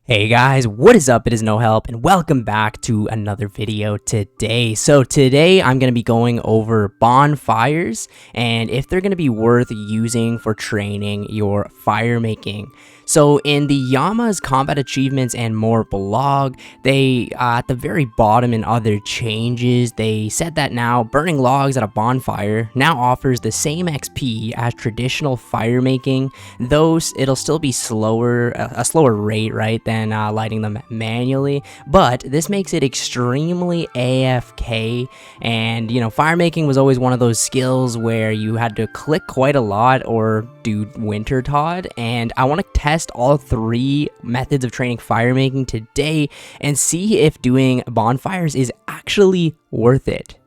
Hey guys, what is up? It is No Help and welcome back to another video today. So today I'm going to be going over bonfires and if they're going to be worth using for training your fire making. So in the Yama's combat achievements and more blog, they at the very bottom in other changes, they said that now burning logs at a bonfire now offers the same XP as traditional fire making, though it'll still be slower, a slower rate, right, than lighting them manually. But this makes it extremely AFK, and you know, fire making was always one of those skills where you had to click quite a lot or do winter Todd, and I want to test all three methods of training fire making today and see if doing bonfires is actually worth it.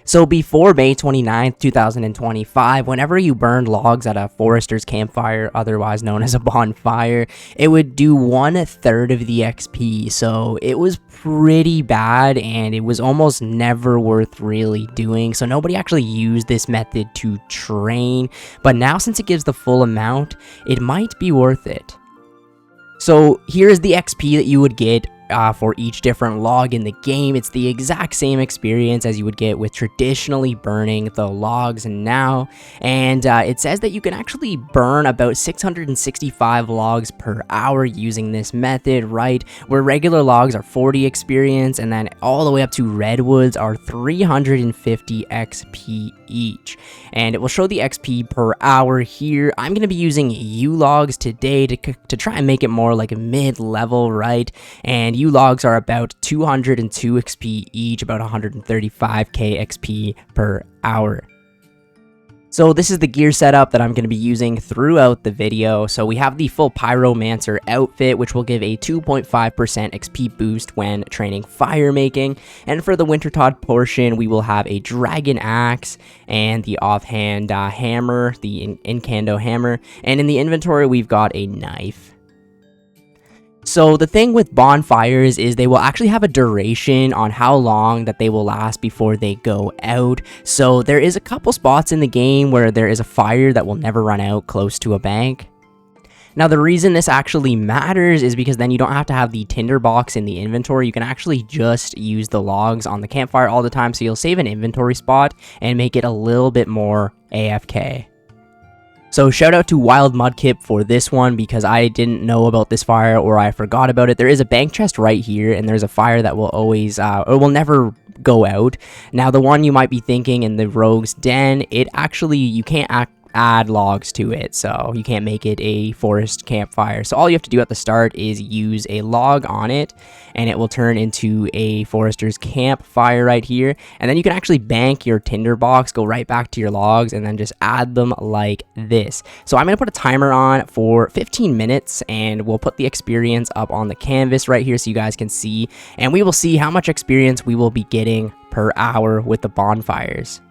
So before May 29th, 2025, whenever you burned logs at a forester's campfire, otherwise known as a bonfire, it would do 1/3 of the XP. So it was pretty bad and it was almost never worth really doing. So nobody actually used this method to train. But now since it gives the full amount, it might be worth it. So here's the XP that you would get for each different log in the game. It's the exact same experience as you would get with traditionally burning the logs now, and it says that you can actually burn about 665 logs per hour using this method, right? Where regular logs are 40 experience, and then all the way up to redwoods are 350 XP each. And it will show the XP per hour here. I'm going to be using U logs today to try and make it more like a mid-level, right? And U logs are about 202 XP each, about 135k XP per hour. So this is the gear setup that I'm going to be using throughout the video. So we have the full Pyromancer outfit, which will give a 2.5% XP boost when training fire making. And for the Winter Todd portion, we will have a Dragon Axe and the offhand hammer, the Incando hammer. And in the inventory, we've got a knife. So the thing with bonfires is they will actually have a duration on how long that they will last before they go out. So there is a couple spots in the game where there is a fire that will never run out close to a bank. Now the reason this actually matters is because then you don't have to have the tinderbox in the inventory. You can actually just use the logs on the campfire all the time, so you'll save an inventory spot and make it a little bit more AFK. So shout out to Wild Mudkip for this one because I didn't know about this fire or I forgot about it. There is a bank chest right here and there's a fire that will always or will never go out. Now the one you might be thinking in the Rogue's Den, it actually, you can't add logs to it, so you can't make it a forest campfire. So all you have to do at the start is use a log on it and it will turn into a forester's campfire right here, and then you can actually bank your tinderbox, go right back to your logs, and then just add them like this. So I'm going to put a timer on for 15 minutes and we'll put the experience up on the canvas right here so you guys can see, and we will see how much experience we will be getting per hour with the bonfires.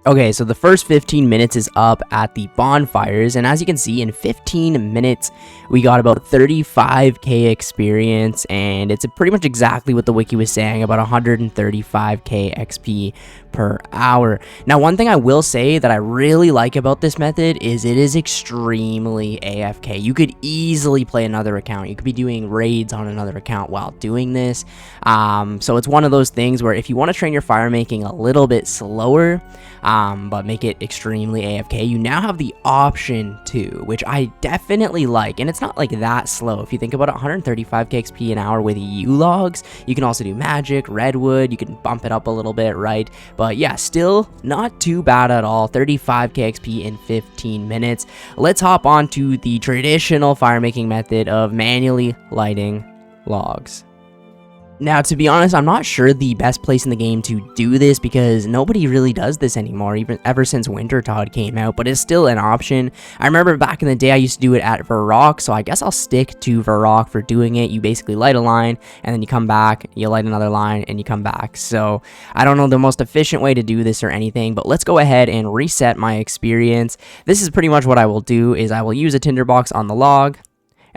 Okay, so the first 15 minutes is up at the bonfires, and as you can see, in 15 minutes, we got about 35k experience, and it's pretty much exactly what the wiki was saying, about 135k XP per hour. Now, one thing I will say that I really like about this method is it is extremely AFK. You could easily play another account. You could be doing raids on another account while doing this. So it's one of those things where if you want to train your fire making a little bit slower, but make it extremely AFK, you now have the option to, which I definitely like, and it's not like that slow. If you think about it, 135k XP an hour with U logs, you can also do magic, redwood, you can bump it up a little bit, right? But yeah, still not too bad at all. 35k XP in 15 minutes. Let's hop on to the traditional fire making method of manually lighting logs. Now, to be honest, I'm not sure the best place in the game to do this because nobody really does this anymore, even ever since Winter Todd came out, but it's still an option. I remember back in the day I used to do it at Varrock, so I guess I'll stick to Varrock for doing it. You basically light a line, and then you come back, you light another line, and you come back. So I don't know the most efficient way to do this or anything, but let's go ahead and reset my experience. This is pretty much what I will do, is I will use a tinderbox on the log,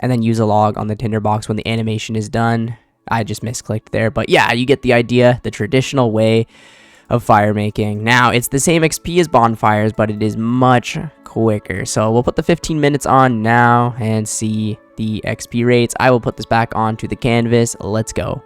and then use a log on the tinderbox when the animation is done. I just misclicked there. But yeah, you get the idea, the traditional way of fire making. Now, it's the same XP as bonfires, but it is much quicker. So we'll put the 15 minutes on now and see the XP rates. I will put this back onto the canvas. Let's go.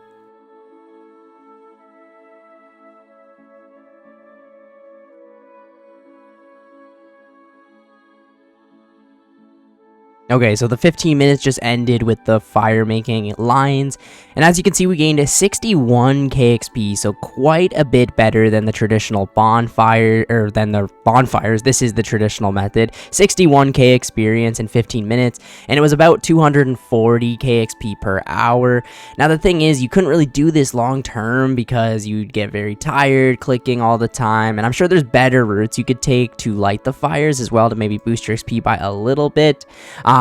Okay, so the 15 minutes just ended with the fire making lines, and as you can see, we gained a 61 KXP, so quite a bit better than the traditional bonfire, or than the bonfires. This is the traditional method. 61k experience in 15 minutes, and it was about 240 KXP per hour. Now the thing is, you couldn't really do this long term because you'd get very tired clicking all the time, and I'm sure there's better routes you could take to light the fires as well to maybe boost your XP by a little bit.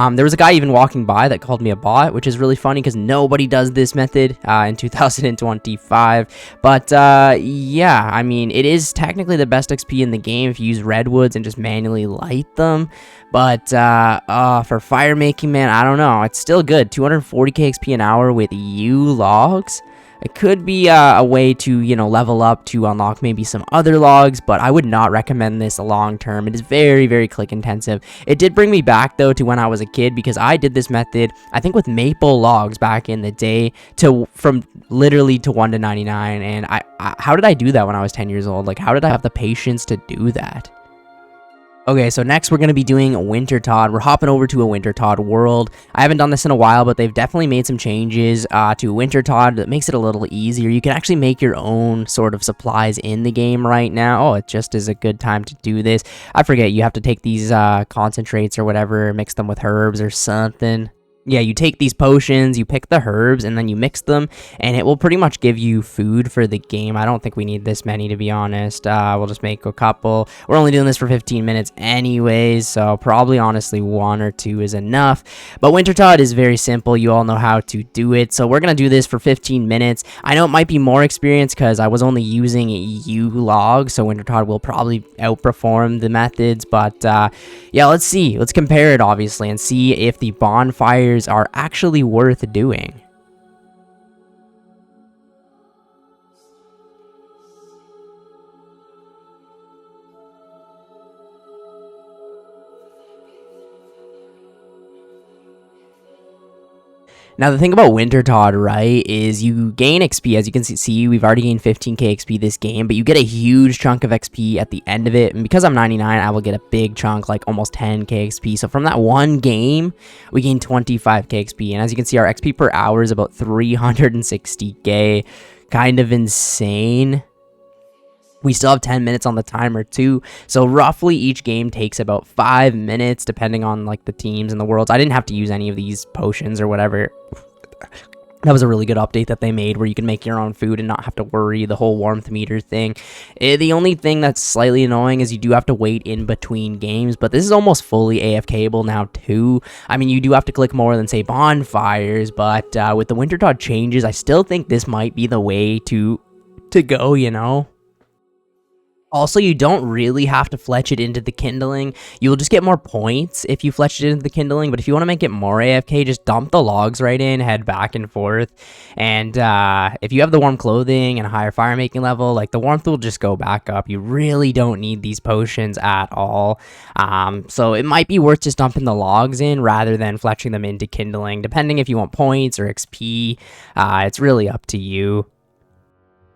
There was a guy even walking by that called me a bot, which is really funny because nobody does this method in 2025. But yeah, I mean, it is technically the best XP in the game if you use redwoods and just manually light them. But for fire making, man, I don't know. It's still good. 240k XP an hour with U logs. It could be a way to, you know, level up to unlock maybe some other logs, but I would not recommend this long term. It is very, very click intensive. It did bring me back, though, to when I was a kid, because I did this method, I think, with maple logs back in the day, from literally to 1 to 99, and how did I do that when I was 10 years old? Like, how did I have the patience to do that? Okay, so next we're going to be doing Wintertodt. We're hopping over to a Wintertodt world. I haven't done this in a while, but they've definitely made some changes to Wintertodt that makes it a little easier. You can actually make your own sort of supplies in the game right now. Oh, it just is a good time to do this. I forget, you have to take these concentrates or whatever, mix them with herbs or something. Yeah, you take these potions, you pick the herbs, and then you mix them, and it will pretty much give you food for the game. I don't think we need this many, to be honest. We'll just make a couple. We're only doing this for 15 minutes anyways, so probably, honestly, 1 or 2 is enough. But Wintertodt is very simple. You all know how to do it, so we're going to do this for 15 minutes. I know it might be more experience because I was only using U logs, so Wintertodt will probably outperform the methods, but yeah, let's see. Let's compare it, obviously, and see if the bonfire are actually worth doing. Now, the thing about Wintertodt, right, is you gain XP. As you can see, we've already gained 15k XP this game, but you get a huge chunk of XP at the end of it. And because I'm 99, I will get a big chunk, like almost 10k XP. So from that one game, we gain 25k XP. And as you can see, our XP per hour is about 360k. Kind of insane. We still have 10 minutes on the timer too, so roughly each game takes about 5 minutes depending on like the teams and the worlds. I didn't have to use any of these potions or whatever. That was a really good update that they made where you can make your own food and not have to worry, the whole warmth meter thing. The only thing that's slightly annoying is you do have to wait in between games, but this is almost fully AFKable now too. I mean, you do have to click more than, say, bonfires, but with the Wintertodt changes, I still think this might be the way to go, you know? Also, you don't really have to fletch it into the kindling. You'll just get more points if you fletch it into the kindling, but if you want to make it more AFK, just dump the logs right in, head back and forth, and if you have the warm clothing and a higher fire making level, like, the warmth will just go back up. You really don't need these potions at all, so it might be worth just dumping the logs in rather than fletching them into kindling, depending if you want points or XP. It's really up to you.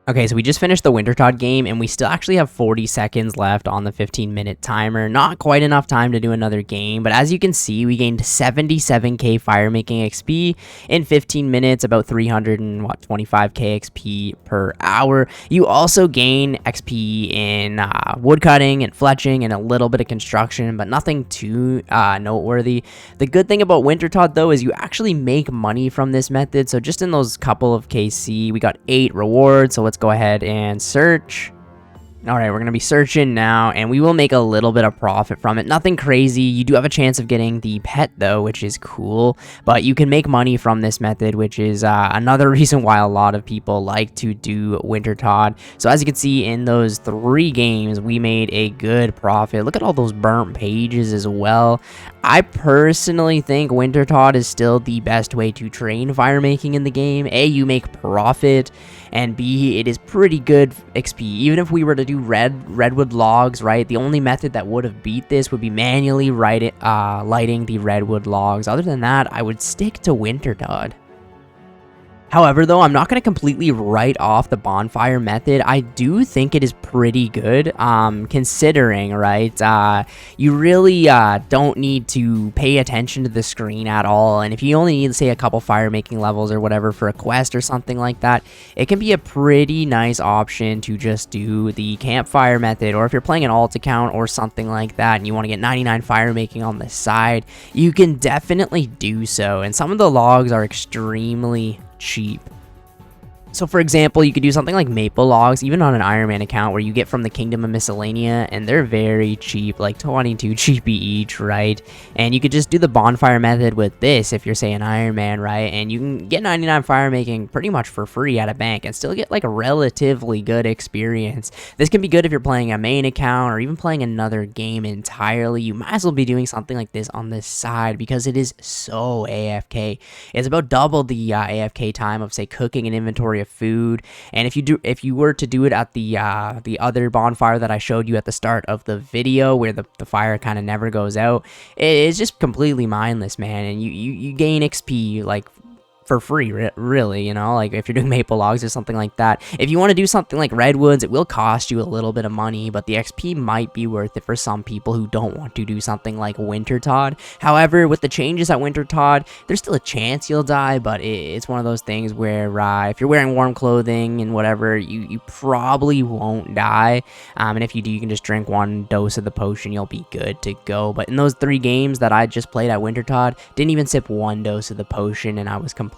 Okay, so we just finished the Wintertodt game, and we still actually have 40 seconds left on the 15-minute timer. Not quite enough time to do another game, but as you can see, we gained 77k firemaking XP in 15 minutes, about 325k XP per hour. You also gain XP in woodcutting and fletching and a little bit of construction, but nothing too noteworthy. The good thing about Wintertodt, though, is you actually make money from this method, so just in those couple of KC, we got 8 rewards, so let's go ahead and search. All right, we're going to be searching now, and we will make a little bit of profit from it. Nothing crazy. You do have a chance of getting the pet, though, which is cool, but you can make money from this method, which is another reason why a lot of people like to do Wintertodt. So as you can see, in those 3 games, we made a good profit. Look at all those burnt pages as well. I personally think Wintertod is still the best way to train firemaking in the game. A, you make profit, and B, it is pretty good XP. Even if we were to do redwood logs, right, the only method that would have beat this would be manually lighting the redwood logs. Other than that, I would stick to Wintertod. However, though, I'm not going to completely write off the bonfire method. I do think it is pretty good, considering, right, you really don't need to pay attention to the screen at all. And if you only need, say, a couple fire making levels or whatever for a quest or something like that, it can be a pretty nice option to just do the campfire method. Or if you're playing an alt account or something like that and you want to get 99 fire making on the side, you can definitely do so. And some of the logs are extremely cheap. So for example, you could do something like maple logs, even on an Ironman account, where you get from the Kingdom of Miscellanea, and they're very cheap, like 22 GP each, right? And you could just do the bonfire method with this if you're, say, an Ironman, right? And you can get 99 fire making pretty much for free at a bank and still get like a relatively good experience. This can be good if you're playing a main account or even playing another game entirely. You might as well be doing something like this on this side because it is so AFK. It's about double the AFK time of, say, cooking an inventory of food. And if you were to do it at the other bonfire that I showed you at the start of the video, where the fire kind of never goes out, it's just completely mindless, man. And you gain XP like for free, really, you know, like if you're doing maple logs or something like that. If you want to do something like redwoods, it will cost you a little bit of money, but the XP might be worth it for some people who don't want to do something like Wintertod. However, with the changes at Wintertod, there's still a chance you'll die, but it's one of those things where if you're wearing warm clothing and whatever, you probably won't die. And if you do, you can just drink one dose of the potion, you'll be good to go. But in those 3 games that I just played at Wintertod, didn't even sip one dose of the potion, and I was completely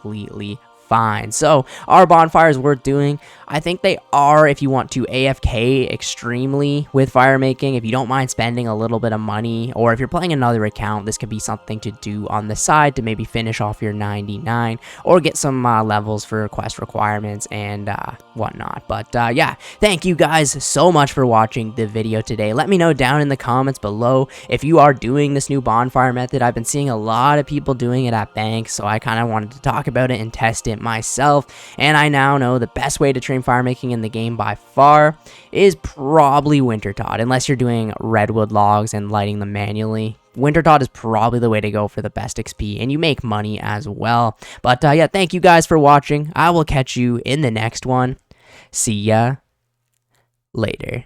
fine. So are bonfires worth doing? I think they are if you want to AFK extremely with firemaking. If you don't mind spending a little bit of money, or if you're playing another account, this could be something to do on the side to maybe finish off your 99 or get some levels for quest requirements and whatnot. But yeah, thank you guys so much for watching the video today. Let me know down in the comments below if you are doing this new bonfire method. I've been seeing a lot of people doing it at banks, so I kind of wanted to talk about it and test it myself, and I now know the best way to train firemaking in the game by far is probably Wintertod, unless you're doing redwood logs and lighting them manually. Wintertod is probably the way to go for the best XP, and you make money as well. But yeah, thank you guys for watching. I will catch you in the next one. See ya later.